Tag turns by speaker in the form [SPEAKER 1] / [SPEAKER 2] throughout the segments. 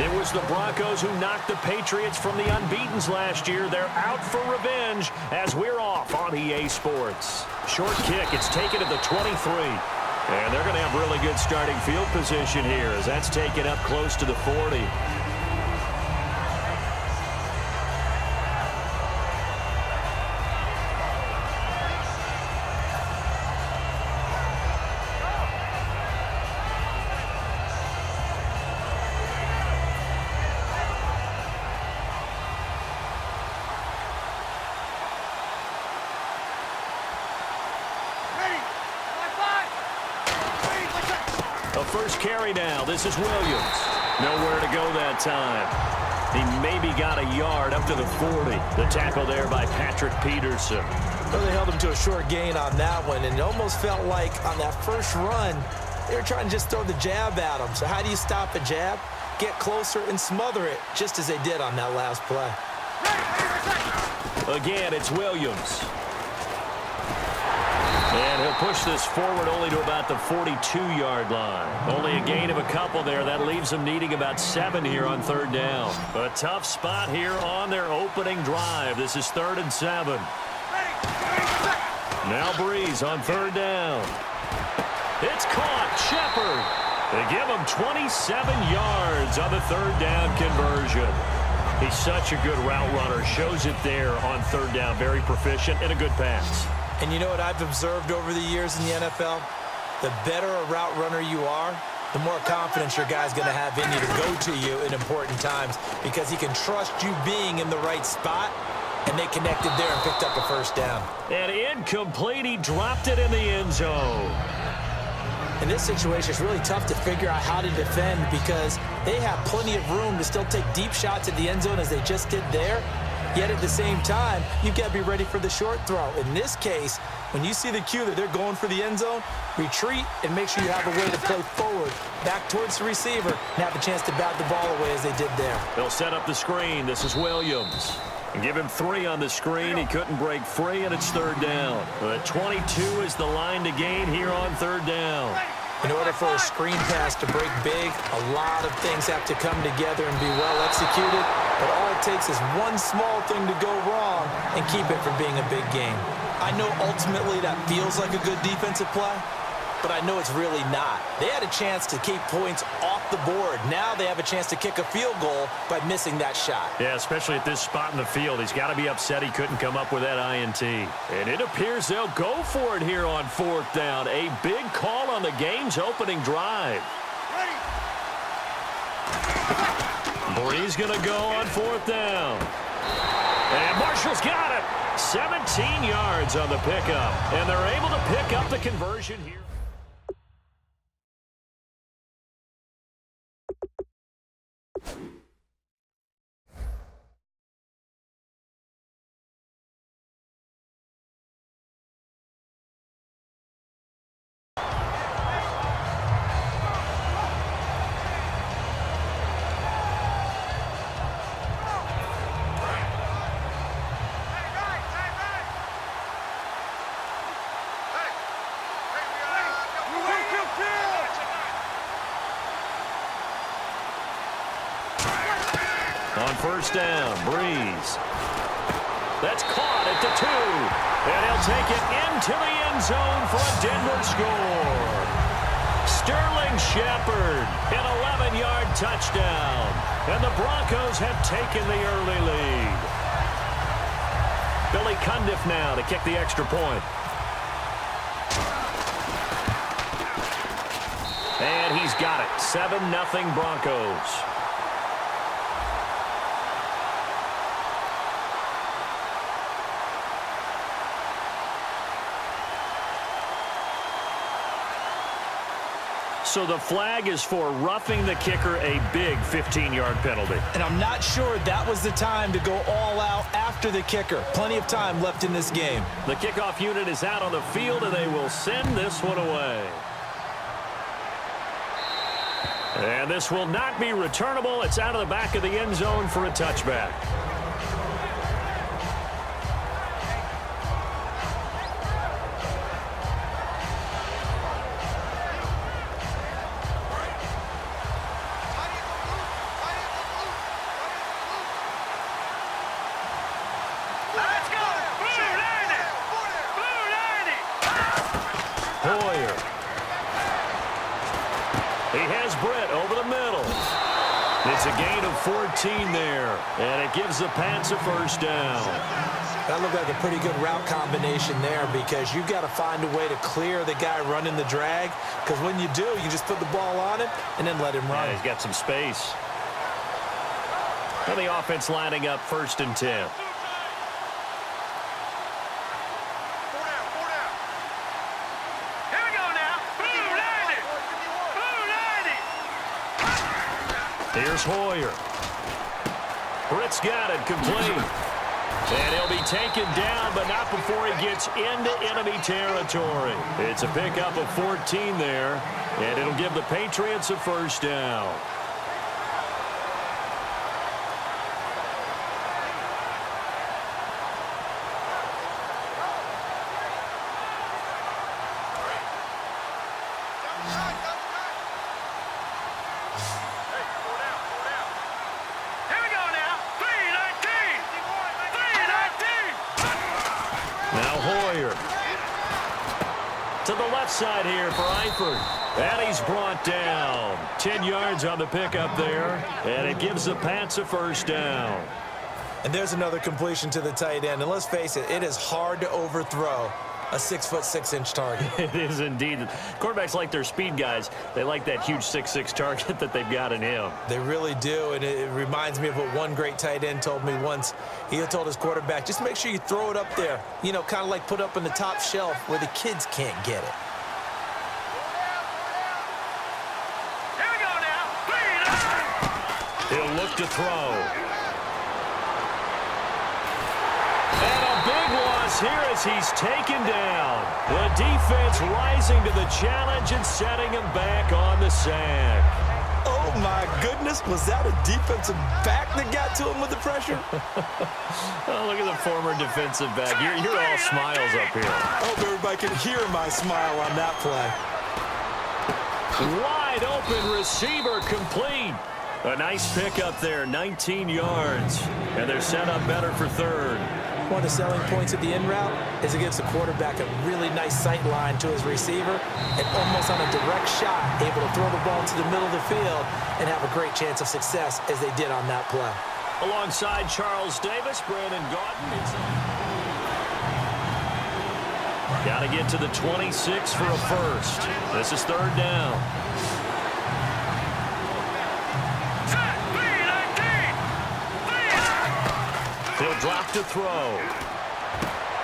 [SPEAKER 1] It was the Broncos who knocked the Patriots from the unbeatens last year. They're out for revenge as we're off on EA Sports. Short kick. It's taken at the 23. And they're going to have really good starting field position here as that's taken up close to the 40. A first carry now. This is Williams. Nowhere to go that time. He maybe got a yard up to the 40. The tackle there by Patrick Peterson.
[SPEAKER 2] Well, they held him to a short gain on that one, and it almost felt like on that first run, they were trying to just throw the jab at him. So how do you stop a jab? Get closer and smother it, just as they did on that last play.
[SPEAKER 1] Again, it's Williams. And he'll push this forward only to about the 42-yard line. Only a gain of a couple there. That leaves them needing about 7 here on third down. A tough spot here on their opening drive. This is 3rd and 7. Now Breeze on third down. It's caught. Shepard. They give him 27 yards on the third down conversion. He's such a good route runner. Shows it there on third down. Very proficient and a good pass.
[SPEAKER 2] And you know what I've observed over the years in the NFL? The better a route runner you are, the more confidence your guy's going to have in you to go to you in important times because he can trust you being in the right spot, and they connected there and picked up a first down.
[SPEAKER 1] And incomplete. He dropped it in the end zone.
[SPEAKER 2] In this situation, it's really tough to figure out how to defend because they have plenty of room to still take deep shots at the end zone as they just did there. Yet at the same time, you've got to be ready for the short throw. In this case, when you see the cue that they're going for the end zone, retreat and make sure you have a way to play forward, back towards the receiver, and have a chance to bat the ball away as they did there.
[SPEAKER 1] They'll set up the screen. This is Williams. And give him 3 on the screen. He couldn't break free, and it's third down. But 22 is the line to gain here on third down.
[SPEAKER 2] In order for a screen pass to break big, a lot of things have to come together and be well executed. But all it takes is one small thing to go wrong and keep it from being a big game. I know ultimately that feels like a good defensive play, but I know it's really not. They had a chance to keep points off the board. Now they have a chance to kick a field goal by missing that shot.
[SPEAKER 1] Yeah, especially at this spot in the field. He's got to be upset he couldn't come up with that INT. And it appears they'll go for it here on 4th down. A big call on the game's opening drive. Breeze going to go on 4th down. And Marshall's got it. 17 yards on the pickup. And they're able to pick up the conversion here. On 1st down, Breeze. That's caught at the 2. And he'll take it into the end zone for a Denver score. Sterling Shepard, an 11-yard touchdown. And the Broncos have taken the early lead. Billy Cundiff now to kick the extra point. And he's got it. 7-0 Broncos. So the flag is for roughing the kicker, a big 15-yard penalty.
[SPEAKER 2] And I'm not sure that was the time to go all out after the kicker. Plenty of time left in this game.
[SPEAKER 1] The kickoff unit is out on the field, and they will send this one away. And this will not be returnable. It's out of the back of the end zone for a touchback. He has Britt over the middle. It's a gain of 14 there, and it gives the Pats a first down.
[SPEAKER 2] That looked like a pretty good route combination there because you've got to find a way to clear the guy running the drag, because when you do, you just put the ball on him and then let him run.
[SPEAKER 1] Yeah, he's got some space. And the offense lining up 1st and 10. Here's Hoyer. Britt's got it, complete. And he'll be taken down, but not before he gets into enemy territory. It's a pickup of 14 there, and it'll give the Patriots a first down. To the left side here for Eifert. And he's brought down. 10 yards on the pickup there. And it gives the Pats a first down.
[SPEAKER 2] And there's another completion to the tight end. And let's face it, it is hard to overthrow a 6'6" target.
[SPEAKER 1] It is indeed. Quarterbacks like their speed guys. They like that huge 6'6" target that they've got in him.
[SPEAKER 2] They really do, and it reminds me of what one great tight end told me once. He had told his quarterback, just make sure you throw it up there, you know, kind of like put up on the top shelf where the kids can't get it.
[SPEAKER 1] Here we go now. He'll look to throw. Big loss here as he's taken down. The defense rising to the challenge and setting him back on the sack.
[SPEAKER 2] Oh, my goodness. Was that a defensive back that got to him with the pressure?
[SPEAKER 1] Oh, look at the former defensive back. You're all smiles up here.
[SPEAKER 2] I hope everybody can hear my smile on that play.
[SPEAKER 1] Wide open receiver complete. A nice pickup there, 19 yards. And they're set up better for 3rd.
[SPEAKER 2] One of the selling points of the in route is it gives the quarterback a really nice sight line to his receiver and almost on a direct shot able to throw the ball to the middle of the field and have a great chance of success as they did on that play.
[SPEAKER 1] Alongside Charles Davis, Brandon Gaudin. Got to get to the 26 for a first. This is 3rd down. He'll drop to throw.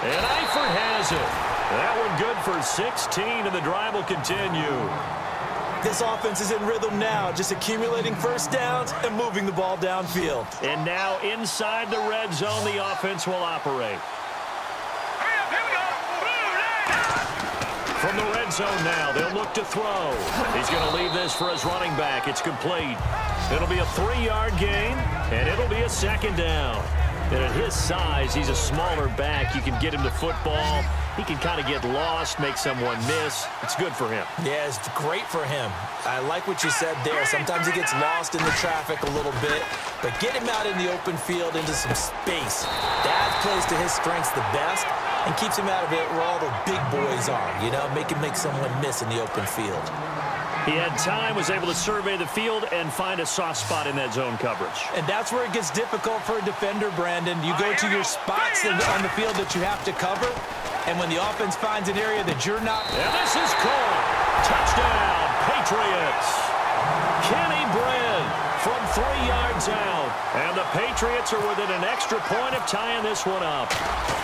[SPEAKER 1] And Eifert has it. That one good for 16, and the drive will continue.
[SPEAKER 2] This offense is in rhythm now, just accumulating first downs and moving the ball downfield.
[SPEAKER 1] And now inside the red zone, the offense will operate. From the red zone now, they'll look to throw. He's going to leave this for his running back. It's complete. It'll be a 3-yard gain, and it'll be a 2nd down. And at his size, he's a smaller back. You can get him to football. He can kind of get lost, make someone miss. It's good for him.
[SPEAKER 2] Yeah, it's great for him. I like what you said there. Sometimes he gets lost in the traffic a little bit, but get him out in the open field into some space. That plays to his strengths the best and keeps him out of it where all the big boys are, you know, make someone miss in the open field.
[SPEAKER 1] He had time, was able to survey the field and find a soft spot in that zone coverage.
[SPEAKER 2] And that's where it gets difficult for a defender, Brandon. You go to your spots on the field that you have to cover, and when the offense finds an area that you're not...
[SPEAKER 1] And this is caught. Touchdown, Patriots. Kenny Britt from 3 yards out. And the Patriots are within an extra point of tying this one up.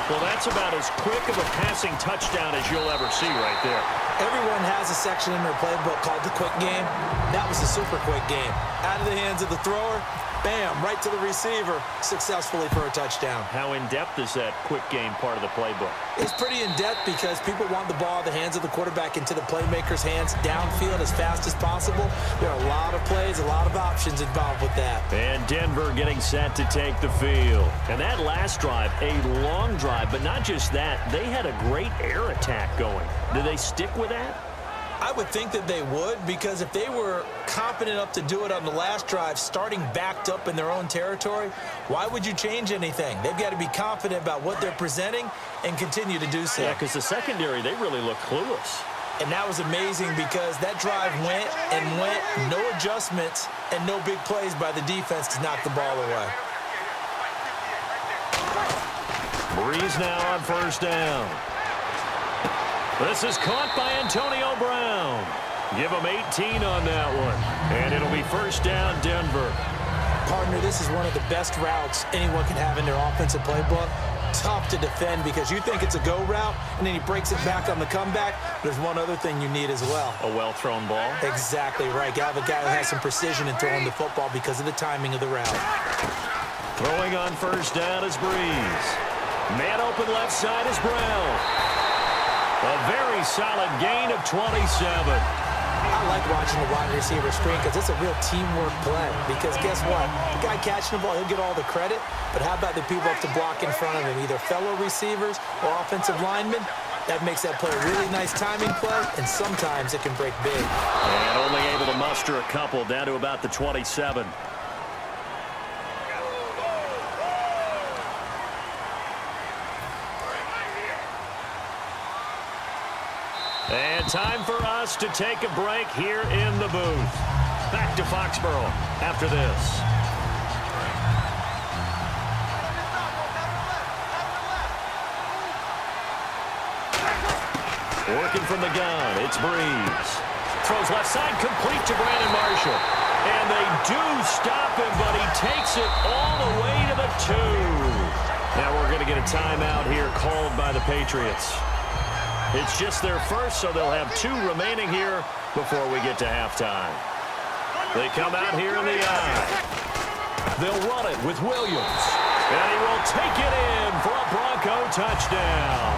[SPEAKER 1] Well, that's about as quick of a passing touchdown as you'll ever see right there.
[SPEAKER 2] Everyone has a section in their playbook called the quick game. That was a super quick game. Out of the hands of the thrower, bam, right to the receiver, successfully for a touchdown.
[SPEAKER 1] How in-depth is that quick game part of the playbook?
[SPEAKER 2] It's pretty in-depth because people want the ball in the hands of the quarterback into the playmaker's hands downfield as fast as possible. There are a lot of plays, a lot of options involved with that.
[SPEAKER 1] And Denver getting set to take the field. And that last drive, a long drive, but not just that. They had a great air attack going. Do they stick with that?
[SPEAKER 2] I would think that they would, because if they were confident enough to do it on the last drive, starting backed up in their own territory, why would you change anything? They've got to be confident about what they're presenting and continue to do so.
[SPEAKER 1] Yeah, because the secondary, they really look clueless.
[SPEAKER 2] And that was amazing because that drive went and went, no adjustments, and no big plays by the defense to knock the ball away.
[SPEAKER 1] Breeze now on first down. This is caught by Antonio Brown. Give him 18 on that one. And it'll be first down, Denver.
[SPEAKER 2] Partner, this is one of the best routes anyone can have in their offensive playbook. Tough to defend because you think it's a go route, and then he breaks it back on the comeback. There's one other thing you need as well.
[SPEAKER 1] A well-thrown ball?
[SPEAKER 2] Exactly right. You have a guy who has some precision in throwing the football because of the timing of the route.
[SPEAKER 1] Throwing on first down is Breeze. Man open left side is Brown. A very solid gain of 27.
[SPEAKER 2] I like watching the wide receiver screen because it's a real teamwork play. Because guess what? The guy catching the ball, he'll get all the credit. But how about the people up to block in front of him, either fellow receivers or offensive linemen? That makes that play a really nice timing play, and sometimes it can break big.
[SPEAKER 1] And only able to muster a couple down to about the 27. And time for us to take a break here in the booth. Back to Foxborough after this. Working from the gun, it's Breeze. Throws left side, complete to Brandon Marshall. And they do stop him, but he takes it all the way to the 2. Now we're going to get a timeout here called by the Patriots. It's just their first, so they'll have 2 remaining here before we get to halftime. They come out here in the eye. They'll run it with Williams. And he will take it in for a Bronco touchdown.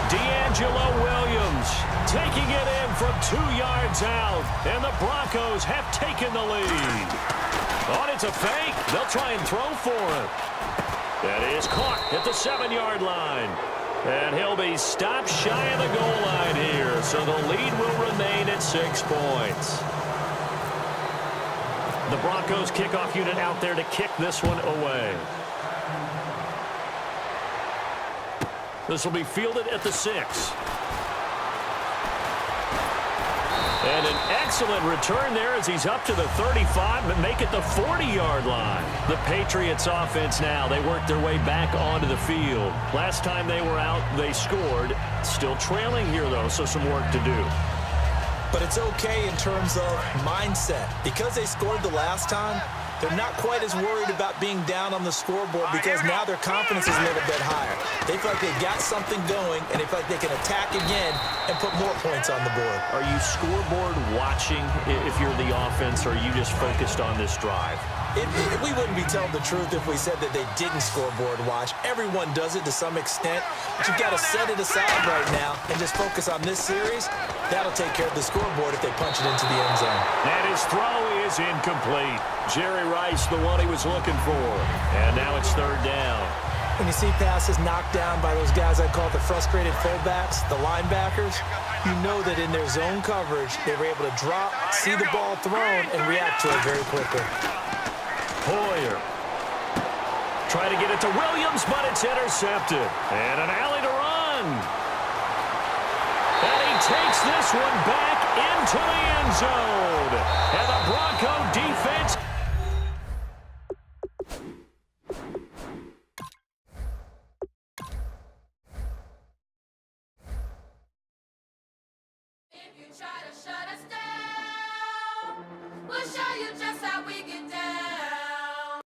[SPEAKER 1] D'Angelo Williams taking it in from 2 yards out. And the Broncos have taken the lead. Oh, it's a fake. They'll try and throw for it. That is caught at the 7-yard line. And he'll be stopped shy of the goal line here. So the lead will remain at 6 points. The Broncos kickoff unit out there to kick this one away. This will be fielded at the 6. And an excellent return there as he's up to the 35, but make it the 40-yard line. The Patriots offense now, they work their way back onto the field. Last time they were out, they scored. Still trailing here, though, so some work to do.
[SPEAKER 2] But it's okay in terms of mindset. Because they scored the last time, they're not quite as worried about being down on the scoreboard because now their confidence is a little bit higher. They feel like they got something going, and they feel like they can attack again and put more points on the board.
[SPEAKER 1] Are you scoreboard watching if you're the offense, or are you just focused on this drive?
[SPEAKER 2] We wouldn't be telling the truth if we said that they didn't scoreboard watch. Everyone does it to some extent, but you've got to set it aside right now and just focus on this series. That'll take care of the scoreboard if they punch it into the end zone.
[SPEAKER 1] And his throw is incomplete. Jerry Rice, the one he was looking for. And now it's 3rd down.
[SPEAKER 2] When you see passes knocked down by those guys I call the frustrated fullbacks, the linebackers, you know that in their zone coverage, they were able to drop, see the ball thrown, and react to it very quickly.
[SPEAKER 1] Hoyer. Try to get it to Williams, but it's intercepted. And an alley to run. And he takes this one back into the end zone. And the Bronco defense.
[SPEAKER 3] If you try